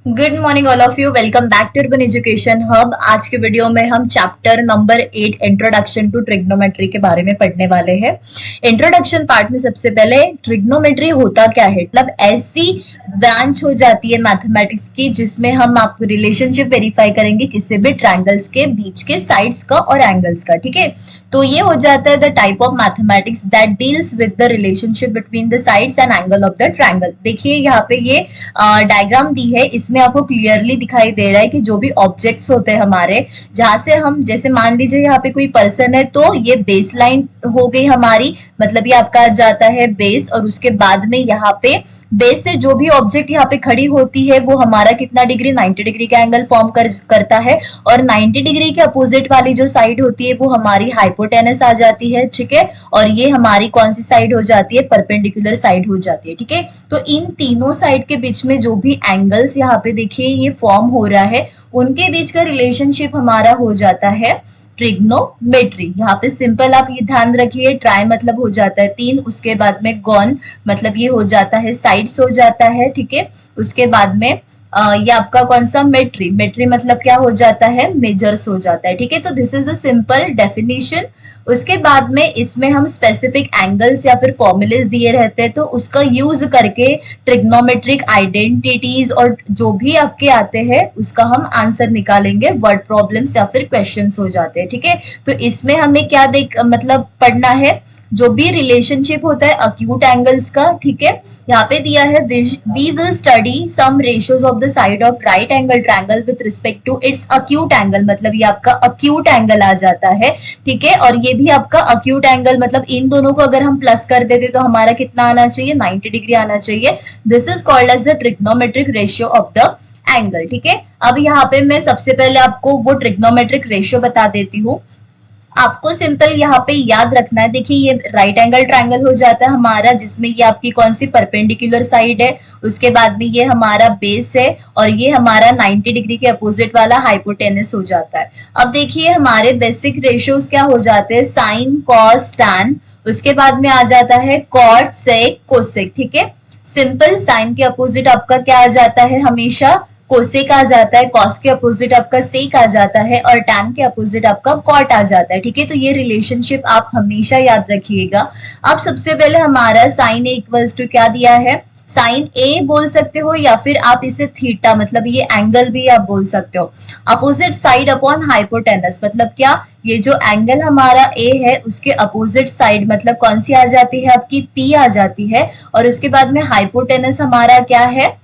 Good morning all of you, welcome back to Urban Education Hub. आज के video में हम chapter number 8 introduction to trigonometry के बारे में पढ़ने वाले हैं। इंट्रोडक्शन पार्ट में सबसे पहले ट्रिग्नोमेट्री होता क्या है, मतलब ऐसी ब्रांच हो जाती है मैथमेटिक्स की जिसमें हम आपको रिलेशनशिप वेरीफाई करेंगे किसी भी ट्रायंगल्स के बीच के साइड्स का और एंगल्स का। ठीक है, तो ये हो जाता है the type of mathematics that deals with the relationship between the sides and angle of the triangle. देखिए यहाँ पे ये डायग्राम दी है, इसमें आपको क्लियरली दिखाई दे रहा है कि जो भी ऑब्जेक्ट्स होते हैं हमारे, जहां से हम जैसे मान लीजिए यहाँ पे कोई पर्सन है तो ये बेस लाइन हो गई हमारी, मतलब ये आपका आ जाता है बेस, और उसके बाद में यहाँ पे बेस से जो भी ऑब्जेक्ट यहाँ पे खड़ी होती है वो हमारा कितना डिग्री, 90 डिग्री का एंगल फॉर्म करता है, और 90 डिग्री के अपोजिट वाली जो साइड होती है वो हमारी हाइपोटेनस आ जाती है। ठीक है, और ये हमारी कौन सी साइड हो जाती है, परपेंडिकुलर साइड हो जाती है। ठीक है, तो इन तीनों साइड के बीच में जो भी एंगल्स यहाँ पे देखिए ये फॉर्म हो रहा है, उनके बीच का रिलेशनशिप हमारा हो जाता है ट्रिग्नोमेट्री। यहाँ पे सिंपल आप ये ध्यान रखिए, ट्राई मतलब हो जाता है 3, उसके बाद में गॉन मतलब ये हो जाता है साइड्स हो जाता है। ठीक है, उसके बाद में ये आपका कौन सा मेट्री, मेट्री मतलब क्या हो जाता है, मेजर्स हो जाता है। ठीक है, तो this is the simple definition. उसके बाद में इसमें हम स्पेसिफिक एंगल्स या फिर फॉर्मूलेस दिए रहते हैं, तो उसका यूज करके ट्रिग्नोमेट्रिक आइडेंटिटीज और जो भी आपके आते हैं उसका हम आंसर निकालेंगे, वर्ड प्रॉब्लम्स या फिर क्वेश्चंस हो जाते हैं। ठीक है, तो इसमें हमें क्या मतलब पढ़ना है, जो भी रिलेशनशिप होता है अक्यूट एंगल्स का। ठीक है, यहाँ पे दिया है we will study some ratios of the side of right angle triangle with respect to its acute angle, मतलब ये आपका अक्यूट एंगल आ जाता है। ठीक है, और ये भी आपका अक्यूट एंगल, मतलब इन दोनों को अगर हम प्लस कर देते तो हमारा कितना आना चाहिए, 90 डिग्री आना चाहिए। This is called as the trigonometric ratio of the angle. ठीक है, अब यहाँ पे मैं सबसे पहले आपको वो ट्रिग्नोमेट्रिक रेशियो बता देती हूँ। आपको सिंपल यहाँ पे याद रखना है, देखिए ये राइट एंगल ट्रायंगल हो जाता है हमारा, जिसमें ये आपकी कौन सी परपेंडिकुलर साइड है, उसके बाद में ये हमारा बेस है, और ये हमारा 90 डिग्री के अपोजिट वाला हाइपोटेनस हो जाता है। अब देखिए हमारे बेसिक रेशियोज क्या हो जाते हैं, साइन कॉस टैन, उसके बाद में आ जाता है कॉट सेक कोसेक। ठीक है, सिंपल साइन के अपोजिट आपका क्या आ जाता है, हमेशा कोसेक आ जाता है, कॉस के अपोजिट आपका सेक आ जाता है, और टैन के अपोजिट आपका कॉट आ जाता है। ठीक है, तो ये रिलेशनशिप आप हमेशा याद रखिएगा। अब सबसे पहले हमारा साइन ए इक्वल्स टू क्या दिया है, साइन ए बोल सकते हो या फिर आप इसे थीटा मतलब ये एंगल भी आप बोल सकते हो, अपोजिट साइड अपॉन हाइपोटेनस, मतलब क्या, ये जो एंगल हमारा ए है उसके अपोजिट साइड मतलब कौन सी आ जाती है, आपकी पी आ जाती है, और उसके बाद में हाइपोटेनस हमारा क्या है,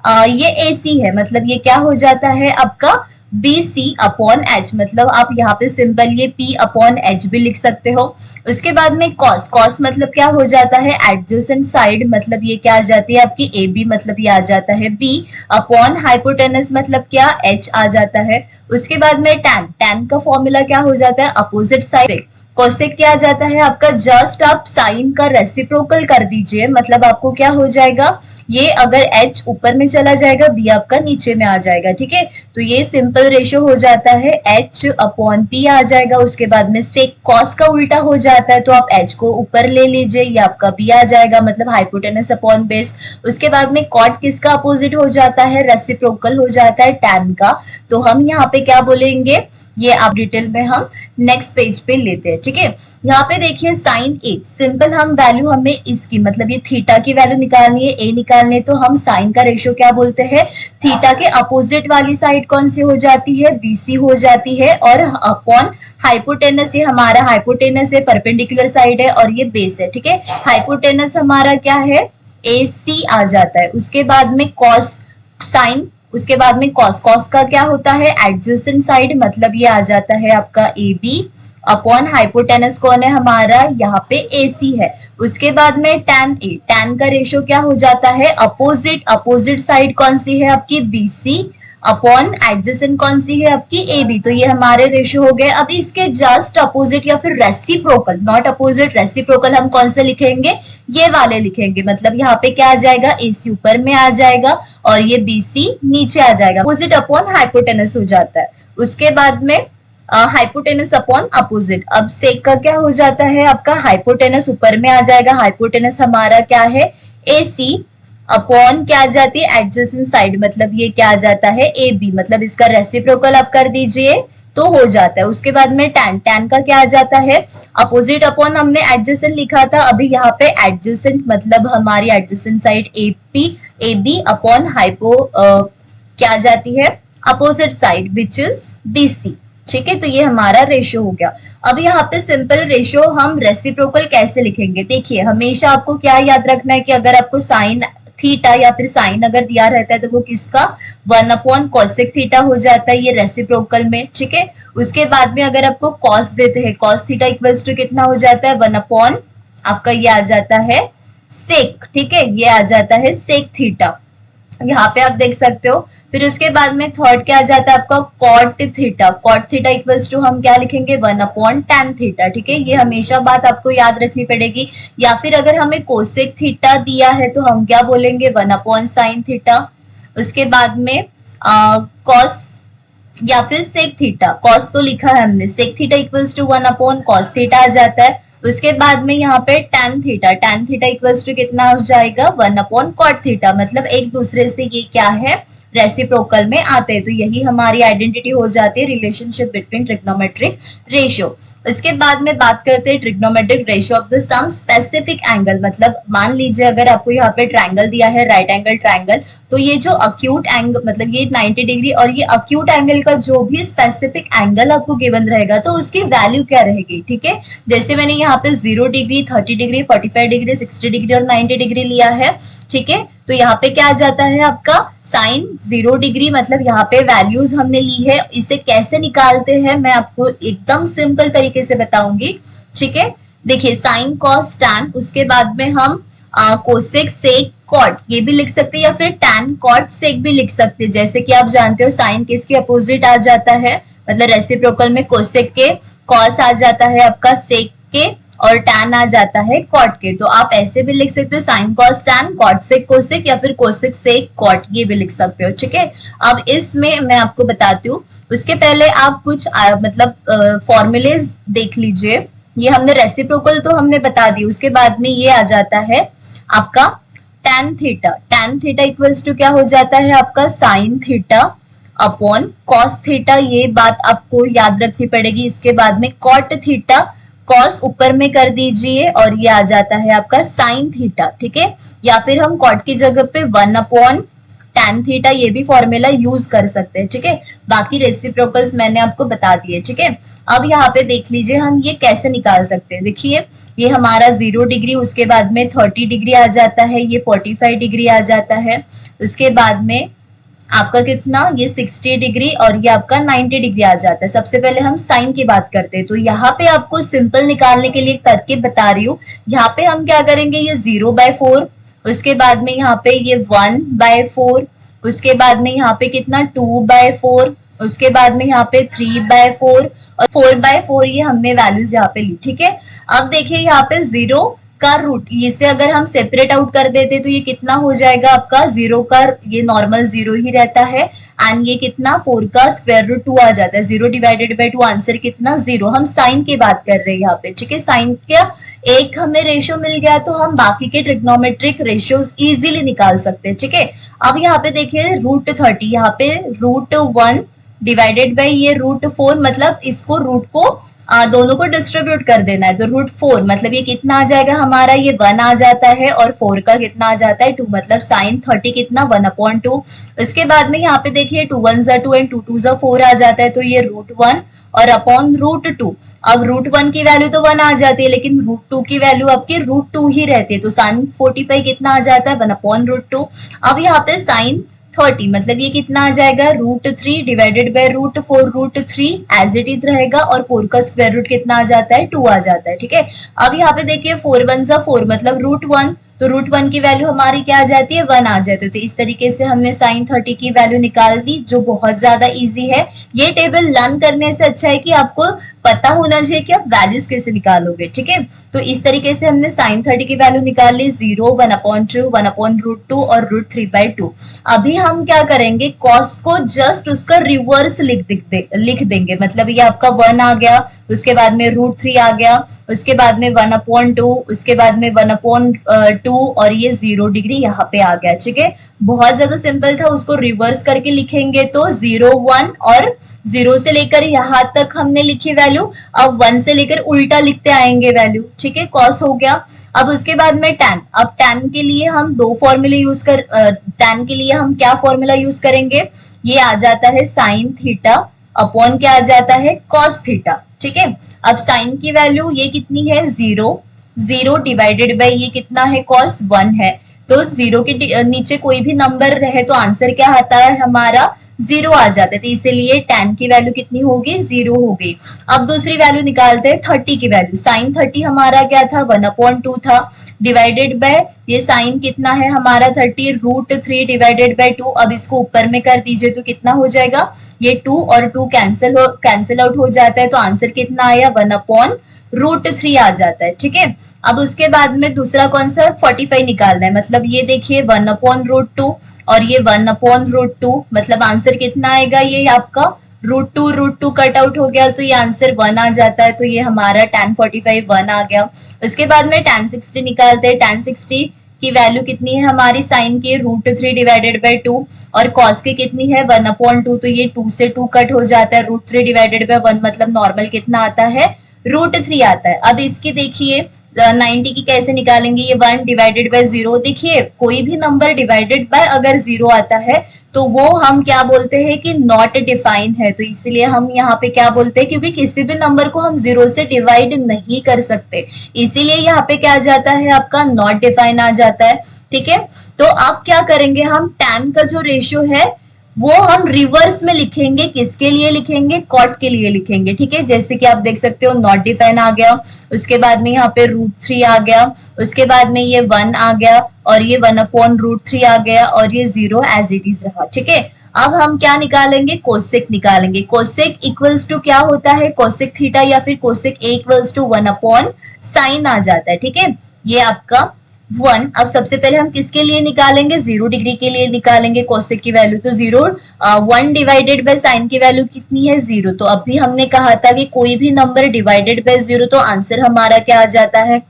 ये AC है, मतलब ये क्या हो जाता है आपका BC अपॉन H, मतलब आप यहाँ पे सिंपल ये P अपॉन H भी लिख सकते हो। उसके बाद में कॉस, कॉस मतलब क्या हो जाता है, एडजेसेंट साइड, मतलब ये क्या आ जाती है आपकी AB, मतलब ये आ जाता है B अपॉन हाइपोटेनस, मतलब क्या H आ जाता है। उसके बाद में टैन, टैन का फॉर्मूला क्या हो जाता है, अपोजिट साइड। कोसेक क्या आ जाता है आपका, जस्ट आप साइन का रेसिप्रोकल कर दीजिए, मतलब आपको क्या हो जाएगा, ये अगर H ऊपर में चला जाएगा B आपका नीचे में आ जाएगा। ठीक है, तो ये सिंपल रेशियो हो जाता है H अपॉन P आ जाएगा। उसके बाद में सेक कॉस का उल्टा हो जाता है, तो आप H को ऊपर ले लीजिए, ये आपका B आ जाएगा, मतलब हाइपोटेनस अपॉन बेस। उसके बाद में कॉट किसका अपोजिट हो जाता है, रेसिप्रोकल हो जाता है टैन का, तो हम यहाँ पे क्या बोलेंगे, ये आप डिटेल में हम नेक्स्ट पेज पे लेते हैं। ठीक है, यहाँ पे देखिए साइन ए, सिंपल हम वैल्यू हमें इसकी मतलब ये थीटा की वैल्यू निकालनी है, ए निकालने, तो हम साइन का रेशियो क्या बोलते हैं, थीटा के अपोजिट वाली साइड कौन सी हो जाती है, BC हो जाती है, और अपॉन हाइपोटेनस, ये हमारा हाइपोटेनस है, परपेंडिकुलर साइड है, और ये बेस है। ठीक है, हाइपोटेनस हमारा क्या है, AC आ जाता है। उसके बाद में कॉस साइन, उसके बाद में कॉस, कॉस का क्या होता है, एडजेसेंट साइड, मतलब ये आ जाता है आपका AB अपॉन हाइपोटेनस कौन है हमारा, यहाँ पे AC है। उसके बाद में टैन ए, टैन का रेशियो क्या हो जाता है, अपोजिट, अपोजिट साइड कौन सी है आपकी BC अपॉन एडजेसेंट कौन सी है आपकी AB, तो ये हमारे रेशियो हो गए। अब इसके जस्ट अपोजिट या फिर रेसिप्रोकल, नॉट अपोजिट, रेसिप्रोकल हम कौन से लिखेंगे, ये वाले लिखेंगे, मतलब यहाँ पे क्या आ जाएगा, AC ऊपर में आ जाएगा और ये BC नीचे आ जाएगा, अपोजिट अपॉन हाइपोटेनस हो जाता है। उसके बाद में हाइपोटेनस अपॉन अपोजिट, अब सेक का क्या हो जाता है आपका, हाइपोटेनस ऊपर में आ जाएगा, हाइपोटेनस हमारा क्या है AC अपॉन क्या आ जाती है एडजेसेंट साइड, मतलब ये क्या आ जाता है ए बी, मतलब इसका रेसिप्रोकल आप कर दीजिए तो हो जाता है। उसके बाद में टैन, टैन का क्या आ जाता है अपोजिट अपॉन, हमने एडजेसेंट लिखा था, अभी यहाँ पे एडजेसेंट मतलब हमारी adjacent side A B upon hypo क्या आ जाती है opposite side which is B C. ठीक है, तो ये हमारा रेशियो हो गया। अब यहाँ पे सिंपल रेशियो हम रेसिप्रोकल कैसे लिखेंगे, देखिए हमेशा आपको क्या याद रखना है कि अगर आपको साइन थीटा या फिर साइन अगर दिया रहता है तो वो किसका 1 अपॉन कॉसेक थीटा हो जाता है, ये रेसिप्रोकल में। ठीक है, उसके बाद में अगर आपको कॉस देते हैं, कॉस थीटा इक्वल्स टू कितना हो जाता है 1 अपॉन आपका ये आ जाता है सेक। ठीक है, ये आ जाता है सेक थीटा, यहाँ पे आप देख सकते हो। फिर उसके बाद में थर्ड क्या आ जाता है आपका cot theta, cot theta equals to हम क्या लिखेंगे 1 अपॉन टैन थीटा। ठीक है, ये हमेशा बात आपको याद रखनी पड़ेगी। या फिर अगर हमें कोसेक थीटा दिया है तो हम क्या बोलेंगे 1 अपॉन साइन थीटा। उसके बाद में कॉस या फिर सेक थीटा, कॉस तो लिखा है हमने, sec theta equals to 1 upon cos theta आ जाता है। उसके बाद में यहाँ पे tan theta, tan theta equals to कितना हो जाएगा 1 अपॉन कॉट थीटा, मतलब एक दूसरे से ये क्या है रेसिप्रोकल में आते हैं। तो यही हमारी आइडेंटिटी हो जाती है रिलेशनशिप बिटवीन ट्रिग्नोमेट्रिक रेशियो। इसके बाद में बात करते हैं trigonometric ratio of the some specific angle, मतलब मान लीजिए अगर आपको यहाँ पे ट्रायंगल दिया है राइट एंगल ट्रायंगल, तो ये जो अक्यूट एंगल मतलब ये 90 डिग्री और ये अक्यूट एंगल का जो भी स्पेसिफिक एंगल आपको गिवन रहेगा तो उसकी वैल्यू क्या रहेगी। ठीक है, जैसे मैंने यहाँ पे 0 डिग्री 30 डिग्री 45 डिग्री 60 डिग्री और 90 डिग्री लिया है। ठीक है, तो यहाँ पे क्या आ जाता है आपका साइन 0 डिग्री, मतलब यहाँ पे वैल्यूज हमने ली है, इसे कैसे निकालते हैं मैं आपको एकदम सिंपल तरीके से बताऊंगी। ठीक है, देखिए साइन कॉस टैन, उसके बाद में हम कोसेक सेक कॉट ये भी लिख सकते हैं या फिर टैन कॉट सेक भी लिख सकते हैं। जैसे कि आप जानते हो साइन किसके अपोजिट आ जाता है, मतलब रेसिप्रोकल में कोसेक के कॉस आ जाता है आपका सेक के और टैन आ जाता है कॉट के। तो आप ऐसे भी लिख सकते हो sine cos tan cot sec cosec या फिर कोसेक सेक कॉट, ये भी लिख सकते हो। ठीक है, अब इसमें मैं आपको बताती हूँ, उसके पहले आप कुछ मतलब फॉर्मूलेज देख लीजिए। ये हमने रेसिप्रोकल तो हमने बता दी, उसके बाद में ये आ जाता है आपका tan theta, tan theta equals to क्या हो जाता है आपका sine theta upon cos theta, ये बात आपको याद रखनी पड़ेगी। इसके बाद में कॉट थीटा, कॉस ऊपर में कर दीजिए और ये आ जाता है आपका साइन थीटा। ठीक है, या फिर हम कॉट की जगह पे 1 अपॉन टैन थीटा ये भी फॉर्मूला यूज कर सकते हैं। ठीक है, बाकी रेसिप्रोकल्स मैंने आपको बता दिए। ठीक है, अब यहाँ पे देख लीजिए हम ये कैसे निकाल सकते हैं। देखिए ये हमारा 0 डिग्री, उसके बाद में 30 डिग्री आ जाता है, ये 45 डिग्री आ जाता है, उसके बाद में आपका कितना ये 60 डिग्री और ये आपका 90 डिग्री आ जाता है। सबसे पहले हम साइन की बात करते हैं, तो यहाँ पे आपको सिंपल निकालने के लिए तरकीब बता रही हूँ। यहाँ पे हम क्या करेंगे, ये 0/4, उसके बाद में यहाँ पे ये 1/4, उसके बाद में यहाँ पे कितना 2/4, उसके बाद में यहाँ पे 3/4 और 4/4, ये हमने वैल्यूज यहाँ पे ली। ठीक है, अब देखिए यहाँ पे 0 का रूट, इसे अगर हम सेपरेट आउट कर देते तो ये कितना हो जाएगा आपका 0 का, ये नॉर्मल 0 ही रहता है एंड ये कितना 4 का स्क्वायर रूट 2 आ जाता है। 0 डिवाइडेड बाय 2 आंसर कितना 0। हम साइन की बात कर रहे हैं यहाँ पे। ठीक है, साइन का एक हमें रेशियो मिल गया तो हम बाकी के ट्रिग्नोमेट्रिक रेशियोज इजीली निकाल सकते हैं। ठीक है, अब यहाँ पे देखिए रूट 30, यहाँ पे रूट 1 डिवाइडेड बाय ये रूट 4, मतलब इसको रूट को दोनों को डिस्ट्रीब्यूट कर देना है, तो रूट 4 मतलब ये कितना आ जाएगा हमारा, ये 1 आ जाता है और 4 का कितना आ जाता है 2, मतलब साइन 30 कितना 1/2। इसके बाद में यहाँ पे देखिए 2 1 जा 2 एंड 2 2 जा 4 आ जाता है, तो ये रूट 1 और अपॉन रूट 2। अब रूट 1 की वैल्यू तो 1 आ जाती है, लेकिन रूट 2 की वैल्यू आपकी रूट 2 ही रहती है, तो साइन 45 कितना आ जाता है 1/√2। अब यहाँ पे साइन 30 मतलब ये कितना आ जाएगा root 3 divided by root 4, root 3 as it is रहेगा और 4 का स्क्वायर रूट कितना आ जाता है 2 आ जाता है। ठीक है, अब यहाँ पे देखिए 4 1 जा 4 मतलब रूट 1, तो रूट 1 की वैल्यू हमारी क्या आ जाती है 1 आ जाती है। तो इस तरीके से हमने साइन 30 की वैल्यू निकाल दी, जो बहुत ज्यादा इजी है। ये टेबल लर्न करने से अच्छा है कि आपको पता होना चाहिए कि आप वैल्यूज कैसे निकालोगे, ठीक है। तो इस तरीके से हमने साइन 30 की वैल्यू निकाल ली, 0, 1/2, 1/√2 और √3/2। अभी हम क्या करेंगे, कॉस को जस्ट उसका रिवर्स लिख देंगे, मतलब ये आपका 1 आ गया, उसके बाद में √3 आ गया, उसके बाद में 1/2, उसके बाद में 1/2 और ये 0 डिग्री यहाँ पे आ गया, ठीक है। बहुत ज्यादा सिंपल था, उसको रिवर्स करके लिखेंगे तो 0, 1 और 0 से लेकर यहाँ तक हमने लिखी वैल्यू, अब 1 से लेकर उल्टा लिखते आएंगे वैल्यू, ठीक है। कॉस हो गया। अब उसके बाद में tan, अब tan के लिए हम दो फॉर्मूले यूज कर tan के लिए हम क्या फॉर्मूला यूज करेंगे, ये आ जाता है साइन थीटा अपॉन क्या आ जाता है, कॉस थीटा, ठीक है। अब साइन की वैल्यू ये कितनी है, 0, 0 डिवाइडेड बाई ये कितना है, कॉस 1 है, तो 0 के नीचे कोई भी नंबर रहे तो आंसर क्या आता है हमारा, 0 आ जाता है, तो इसीलिए tan की वैल्यू कितनी होगी, 0 हो गई। अब दूसरी वैल्यू निकालते हैं 30 की वैल्यू, साइन 30 हमारा क्या था, 1/2 था, डिवाइडेड बाय ये साइन कितना है हमारा 30, √3 डिवाइडेड बाय 2। अब इसको ऊपर में कर दीजिए तो कितना हो जाएगा, ये 2 और 2 कैंसिल आउट हो जाता है, तो आंसर कितना आया, 1/√3 आ जाता है, ठीक है। अब उसके बाद में दूसरा कौन सा, 45 निकालना है, मतलब ये देखिए 1/√2 और ये 1/√2, मतलब आंसर कितना आएगा, ये आपका √2 कट आउट हो गया, तो ये आंसर 1 आ जाता है, तो ये हमारा tan 45 1 आ गया। उसके बाद में tan 60 निकालते हैं, tan 60 की वैल्यू कितनी है हमारी, साइन की √3 डिवाइडेड बाई 2 और कॉस की कितनी है 1/2, तो ये 2 से 2 कट हो जाता है, √3 डिवाइडेड बाई 1 मतलब नॉर्मल कितना आता है, √3 आता है। अब इसकी देखिए 90 की कैसे निकालेंगे, ये 1 डिवाइडेड बाय 0, देखिए कोई भी नंबर डिवाइडेड बाय अगर 0 आता है तो वो हम क्या बोलते हैं कि नॉट डिफाइन है, तो इसलिए हम यहाँ पे क्या बोलते हैं, क्योंकि किसी भी नंबर को हम 0 से डिवाइड नहीं कर सकते, इसीलिए यहाँ पे क्या आ जाता है आपका नॉट डिफाइन आ जाता है, ठीक है। तो अब क्या करेंगे हम, tan का जो रेशियो है वो हम रिवर्स में लिखेंगे, किसके लिए लिखेंगे, कॉट के लिए लिखेंगे, ठीक है। जैसे कि आप देख सकते हो नॉट डिफाइन आ गया, उसके बाद में यहाँ पे √3 आ गया, उसके बाद में ये 1 आ गया और ये 1/√3 आ गया और ये 0 एज इट इज रहा, ठीक है। अब हम क्या निकालेंगे, कोसेक निकालेंगे। कोसेक इक्वल्स टू क्या होता है, कोसेक थीटा या फिर cosec A equals to 1/sin आ जाता है, ठीक है। ये आपका 1, अब सबसे पहले हम किसके लिए निकालेंगे, 0 डिग्री के लिए निकालेंगे कोसेक की वैल्यू, तो 1 डिवाइडेड बाय साइन की वैल्यू कितनी है, 0। तो अभी हमने कहा था कि कोई भी नंबर डिवाइडेड बाय 0 तो आंसर हमारा क्या आ जाता है,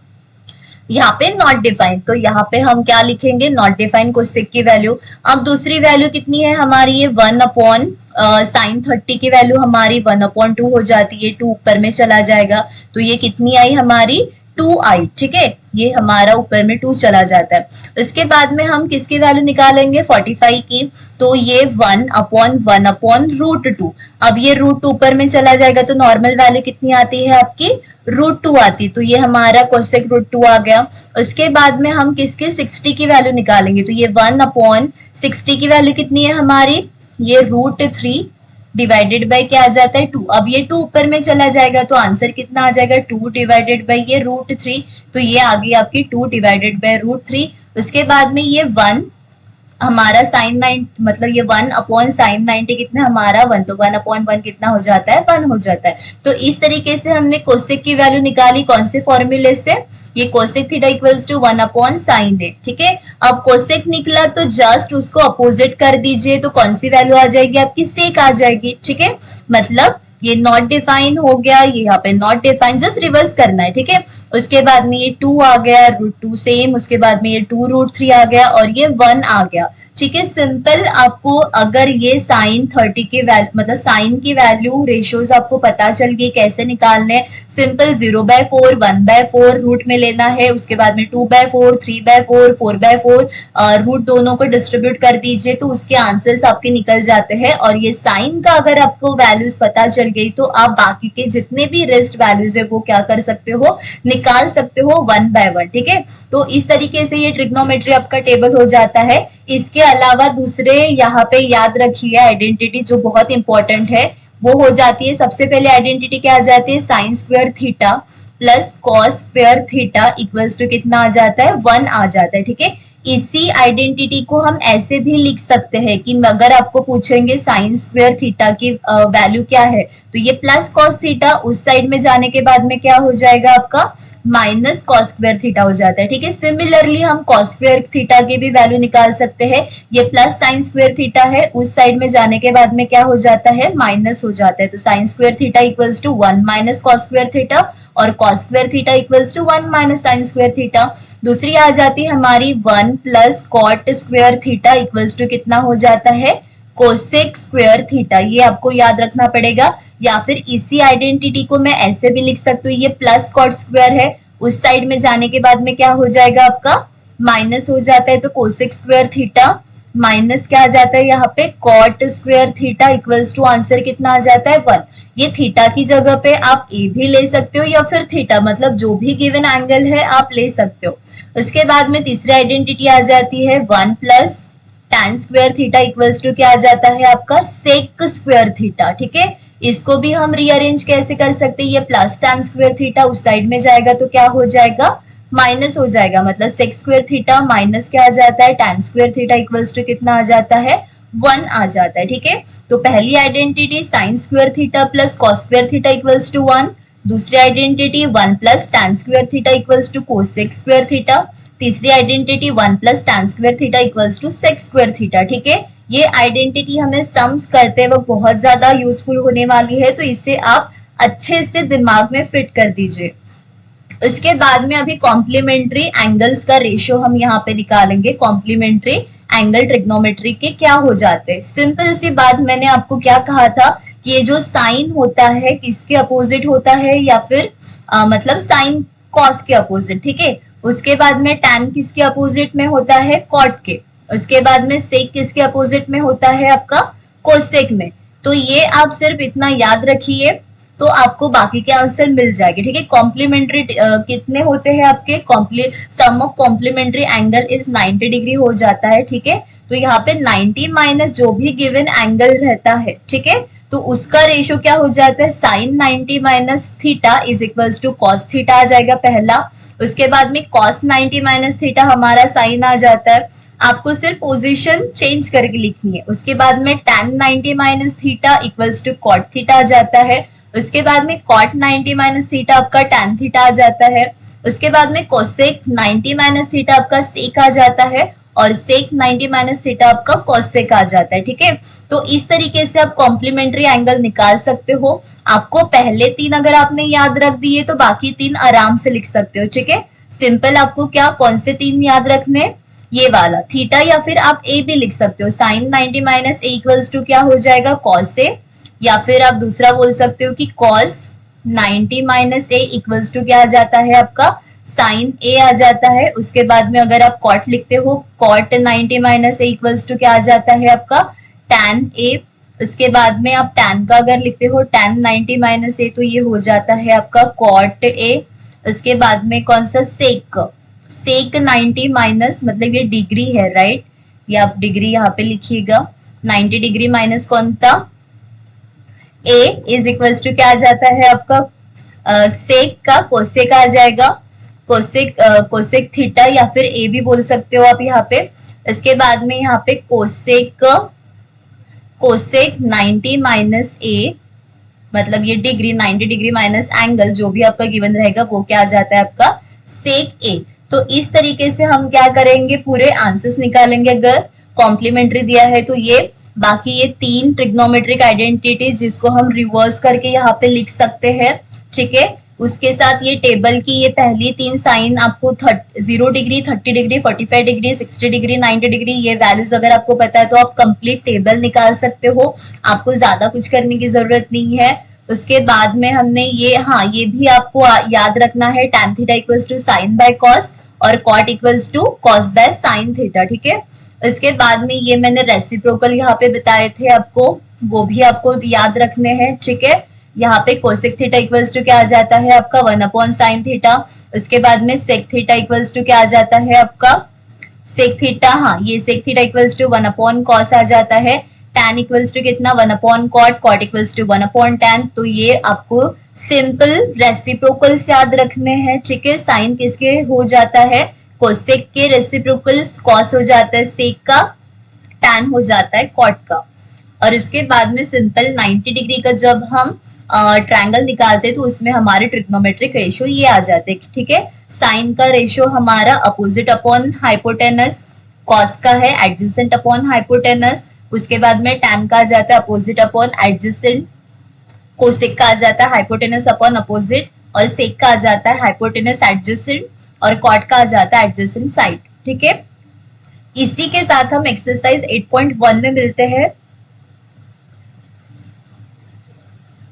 यहाँ पे नॉट डिफाइन, तो यहाँ पे हम क्या लिखेंगे, नॉट डिफाइन कोसेक की वैल्यू। अब दूसरी वैल्यू कितनी है हमारी, ये 1/sin 30 की वैल्यू हमारी 1/2 हो जाती है, 2 ऊपर में चला जाएगा, तो ये कितनी आई हमारी, 2 आई, ठीक है। ये हमारा ऊपर में 2 चला जाता है। इसके बाद में हम किसकी वैल्यू निकालेंगे, 45 की, तो ये 1/1/√2। अब ये √2 ऊपर में चला जाएगा तो नॉर्मल वैल्यू कितनी आती है आपकी, √2 आती, तो ये हमारा कोसेक √2 आ गया। उसके बाद में हम किसकी 60 की वैल्यू निकालेंगे, तो ये 1/60 की वैल्यू कितनी है हमारी, ये √3 डिवाइडेड बाय क्या आ जाता है, 2। अब ये 2 ऊपर में चला जाएगा तो आंसर कितना आ जाएगा, 2 डिवाइडेड बाय ये √3, तो ये आ गई आपकी 2 डिवाइडेड बाय √3। उसके बाद में ये 1 हमारा साइन 9, मतलब ये 1/sin 90 कितना हमारा 1, तो 1/1 कितना हो जाता है, 1 हो जाता है। तो इस तरीके से हमने कोसेक की वैल्यू निकाली, कौन से फॉर्मूले से, ये cosec theta equals to 1/sin है, ठीक है। अब कोसेक निकला तो जस्ट उसको अपोजिट कर दीजिए, तो कौन सी वैल्यू आ जाएगी आपकी, सेक आ जाएगी, ठीक है। मतलब ये नॉट डिफाइन हो गया, ये यहाँ पे नॉट डिफाइन, जस्ट रिवर्स करना है, ठीक है। उसके बाद में ये 2 आ गया, √2 सेम, उसके बाद में ये 2 √3 आ गया और ये 1 आ गया, ठीक है। सिंपल आपको अगर ये साइन 30 की वैल्यू, मतलब साइन की वैल्यू रेशियोज आपको पता चल गई कैसे निकालने, सिंपल 0/4 1/4 रूट में लेना है, उसके बाद में 2/4 3/4 4/4 रूट दोनों को डिस्ट्रीब्यूट कर दीजिए, तो उसके आंसर्स आपके निकल जाते हैं। और ये साइन का अगर आपको वैल्यूज पता चल गई तो आप बाकी के जितने भी रेस्ट वैल्यूज है वो क्या कर सकते हो, निकाल सकते हो 1 by 1, ठीक है। तो इस तरीके से ये ट्रिग्नोमेट्री आपका टेबल हो जाता है। इसके अलावा दूसरे यहाँ पे याद रखिए आइडेंटिटी जो बहुत इंपॉर्टेंट है वो हो जाती है, सबसे पहले आइडेंटिटी क्या आ जाती है, sine square theta plus cos square theta equals to कितना आ जाता है, 1 आ जाता है, ठीक है। इसी आइडेंटिटी को हम ऐसे भी लिख सकते हैं कि अगर आपको पूछेंगे साइन स्क्वायर थीटा की वैल्यू क्या है तो ये प्लस कॉस थीटा उस साइड में जाने के बाद में क्या हो जाएगा आपका माइनस कॉस स्क्वायर थीटा हो जाता है। ठीक है, सिमिलरली हम कॉस स्क्वायर थीटा की भी वैल्यू निकाल सकते हैं। ये प्लस साइन स्क्वायर थीटा है, उस साइड में जाने के बाद में क्या हो जाता है माइनस हो जाता है। तो sine square theta equals to 1 minus cos square theta और cos square theta equals to 1 minus sine square theta. दूसरी आ जाती है हमारी 1 plus cot square theta equals to कितना हो जाता है कोसेक स्क्वायर थीटा। ये आपको याद रखना पड़ेगा, या फिर इसी आइडेंटिटी को मैं ऐसे भी लिख सकती हूँ, ये प्लस कॉट स्क्वायर है, उस साइड में जाने के बाद में क्या हो जाएगा आपका माइनस हो जाता है। तो कोसेक स्क्वायर थीटा माइनस क्या आ जाता है यहाँ पे cot square theta equals to answer कितना आ जाता है 1। ये थीटा की जगह पे आप ए भी ले सकते हो या फिर थीटा, मतलब जो भी गिवन एंगल है आप ले सकते हो। उसके बाद में तीसरी आइडेंटिटी आ जाती है 1 plus tan square theta equals to क्या आ जाता है आपका सेक स्क्वायर थीटा। ठीक है, इसको भी हम रीअरेंज कैसे कर सकते हैं, ये प्लस tan स्क्वायर थीटा उस साइड में जाएगा तो क्या हो जाएगा माइनस हो जाएगा, मतलब सेक स्क्वायर थीटा माइनस क्या आ जाता है tan square theta equals to कितना आ जाता है 1 आ जाता है। ठीक है, तो पहली identity sine square theta plus cos square theta equals to 1, दूसरी identity 1 plus tan square theta equals to cosec square theta, तीसरी identity 1 plus tan square theta equals to sec square theta. ठीक है, ये आइडेंटिटी हमें sums करते वक्त बहुत ज्यादा यूजफुल होने वाली है, तो इसे आप अच्छे से दिमाग में फिट कर दीजिए। इसके बाद में अभी कॉम्प्लीमेंट्री एंगल्स का रेशियो हम यहाँ पे निकालेंगे। कॉम्प्लीमेंट्री एंगल ट्रिग्नोमेट्री के क्या हो जाते हैं, सिंपल सी बात, मैंने आपको क्या कहा था कि ये जो साइन होता है किसके अपोजिट होता है, या फिर मतलब साइन कॉस के अपोजिट। ठीक है, उसके बाद में tan किसके अपोजिट में होता है कॉट के, उसके बाद में सेक किसके अपोजिट में होता है आपका कोसेक में। तो ये आप सिर्फ इतना याद रखिए तो आपको बाकी के आंसर मिल जाएंगे। ठीक है, कॉम्प्लीमेंट्री कितने होते हैं आपके sum of complementary angle is 90 degree हो जाता है। ठीक है, तो यहाँ पे 90 माइनस जो भी गिवन एंगल रहता है, ठीक है, तो उसका रेशियो क्या हो जाता है sine 90 minus theta is equals to cos theta आ जाएगा पहला। उसके बाद में कॉस 90 माइनस थीटा हमारा साइन आ जाता है, आपको सिर्फ पोजीशन चेंज करके लिखनी है। उसके बाद में tan 90 minus theta equals to cot theta आ जाता है। उसके बाद में cot 90 माइनस थीटा आपका tan थीटा आ जाता है। उसके बाद में कोसेक 90 माइनस थीटा आपका सेक आ जाता है और सेक 90 माइनस थीटा आपका कोसेक आ जाता है। ठीक है, तो इस तरीके से आप कॉम्प्लीमेंट्री एंगल निकाल सकते हो। आपको पहले 3 अगर आपने याद रख दिए तो बाकी 3 आराम से लिख सकते हो। ठीक है, सिंपल आपको क्या कौन से 3 याद रखने, ये वाला थीटा, या फिर आप ए भी लिख सकते हो, sine 90 minus A equals to क्या हो जाएगा कॉस ए, या फिर आप दूसरा बोल सकते हो कि cos 90 minus A equals to क्या आ जाता है आपका साइन ए आ जाता है। उसके बाद में अगर आप cot लिखते हो cot 90 minus A equals to क्या आ जाता है आपका tan ए। उसके बाद में आप tan का अगर लिखते हो tan 90 माइनस ए तो ये हो जाता है आपका cot ए। उसके बाद में कौन सा सेक 90 माइनस, मतलब ये डिग्री है राइट, ये आप डिग्री यहाँ पे लिखिएगा, 90 डिग्री माइनस कौन था a इज इक्वल्स टू क्या आ जाता है आपका सेक का कोसेक आ जाएगा, कोसेक थीटा, या फिर a भी बोल सकते हो आप यहाँ पे। इसके बाद में यहाँ पे कोसेक 90 माइनस a, मतलब ये डिग्री 90 डिग्री माइनस एंगल जो भी आपका गिवन रहेगा वो क्या आ जाता है आपका सेक a। तो इस तरीके से हम क्या करेंगे पूरे आंसर्स निकालेंगे अगर कॉम्प्लीमेंट्री दिया है तो। ये बाकी ये 3 ट्रिग्नोमेट्रिक आइडेंटिटीज जिसको हम रिवर्स करके यहाँ पे लिख सकते हैं। ठीक है, उसके साथ ये टेबल की ये पहली 3 साइन आपको 0 degree 30 degree 45 degree 60 degree 90 degree ये वैल्यूज अगर आपको पता है तो आप कंप्लीट टेबल निकाल सकते हो, आपको ज्यादा कुछ करने की जरूरत नहीं है। उसके बाद में हमने ये भी आपको याद रखना है tan theta equals to sine by cos और cot equals to cos by sine theta. ठीक है, इसके बाद में ये मैंने रेसिप्रोकल यहाँ पे बताए थे आपको, वो भी आपको याद रखने हैं। ठीक है, यहाँ पे कोसेक थीटा इक्वल्स टू क्या आ जाता है आपका 1 अपॉन साइन थीटा। उसके बाद में सेक थीटा इक्वल्स टू क्या आ जाता है आपका सेक थीटा, हाँ ये sec theta equals to 1 upon cos आ जाता है। tan इक्वल्स टू कितना 1 upon cot, cot equals to 1 upon tan। तो ये आपको सिंपल रेसिप्रोकल्स याद रखने हैं। ठीक है, साइन किसके हो जाता है कोसेक के, रेसिप्रोकल्स कॉस हो जाता है सेक का, tan हो जाता है कॉट का। और उसके बाद में सिंपल 90 डिग्री का जब हम ट्रायंगल निकालते हैं तो उसमें हमारे ट्रिग्नोमेट्रिक रेशियो ये आ जाते हैं, ठीक है। साइन का रेशियो हमारा अपोजिट अपॉन हाइपोटेनस, कॉस का है एडजेसेंट अपॉन हाइपोटेनस, उसके बाद में टैन का आ जाता है अपोजिट अपॉन एडजेसेंट, कोसेक का आ जाता है हाइपोटेनस अपॉन अपोजिट, और सेक का आ जाता है हाइपोटेनस एडजेसेंट, और कॉट का आ जाता है एडजेसेंट साइड, ठीक है। इसी के साथ हम एक्सरसाइज 8.1 में मिलते हैं।